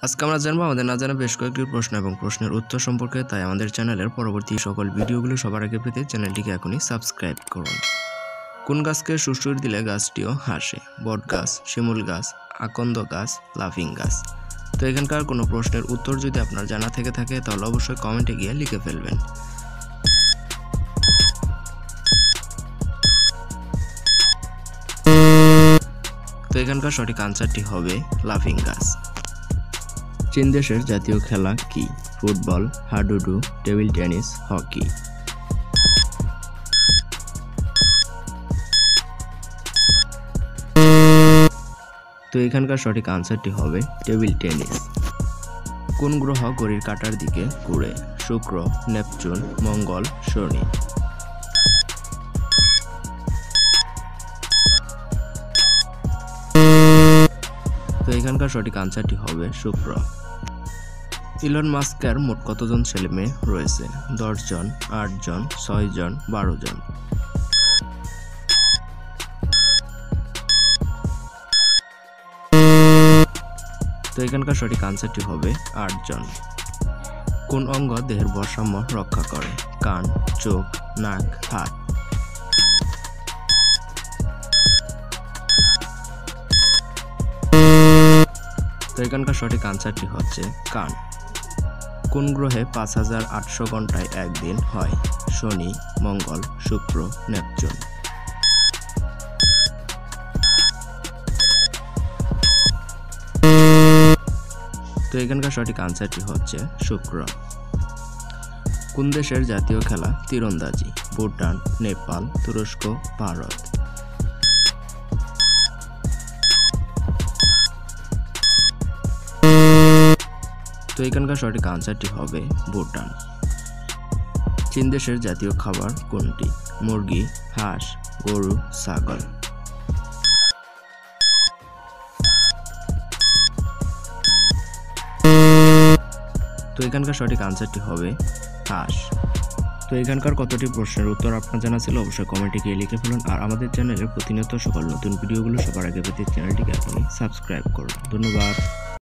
আজকে আমরা জানবো আমাদের না জানা বেশ কয়েকটি প্রশ্ন এবং প্রশ্নের উত্তর সম্পর্কে। তাই আমাদের চ্যানেলের পরবর্তী সকল ভিডিওগুলো সবার আগে পেতে চ্যানেলটিকে এখনই সাবস্ক্রাইব করুন। কোন গাছকে সুসুর দিলে গাছটিও হাসে? বট গাছ, শিমুল গাছ, আকন্দ গাছ, লাফিং গাছ। তো এখানকার কোনো প্রশ্নের উত্তর যদি আপনার জানা থেকে থাকে তাহলে অবশ্যই কমেন্টে গিয়ে লিখে ফেলবেন। তো এখানকার সঠিক আনসারটি হবে লাফিং গাছ। চীন দেশের জাতীয় খেলা কি? ফুটবল, হাডুডু, টেবিল টেনিস, হকি। তো এখানকার সঠিক আনসারটি হবে টেবিল টেনিস। কোন গ্রহ ঘড়ির কাঁটার দিকে ঘুরে? শুক্র, নেপচুন, মঙ্গল, শনি। তো এখানকার সঠিক আনসারটি হবে শুক্র। ইলন মাস্কের মোট কতজন ছেলে মেয়ে রয়েছে? 10 জন, 8 জন, 6 জন, 12 জন। তো এখানকার সঠিক আনসারটি হবে 8 জন। কোন অঙ্গ দেহের ভারসাম্য রক্ষা করে? কান, চোখ, নাক, হাত। তো এখানকার সঠিক আনসারটি হচ্ছে কান। কোন গ্রহে 5800 ঘন্টায় একদিন হয়? শনি, মঙ্গল, শুক্র, নেপচুন। তো এখানকার সঠিক আনসারটি হচ্ছে শুক্র। কোন দেশের জাতীয় খেলা তীরন্দাজি? ভুটান, নেপাল, তুরস্ক, ভারত। তো এখানকার সঠিক আনসারটি হবে ভুটান। চীন দেশের জাতীয় খাবার কোনটি? মুরগি, হাঁস, গরু, ছাগল। তো এখানকার সঠিক আনসারটি হবে হাঁস। তো এখানকার কতটি প্রশ্নের উত্তর আপনার জানা ছিল অবশ্যই কমেন্টে গিয়ে লিখে ফেলুন। আর আমাদের চ্যানেলের প্রতিনিয়ত সকল নতুন ভিডিওগুলো সবার আগে পেতে চ্যানেলটিকে এখনই সাবস্ক্রাইব করুন। ধন্যবাদ।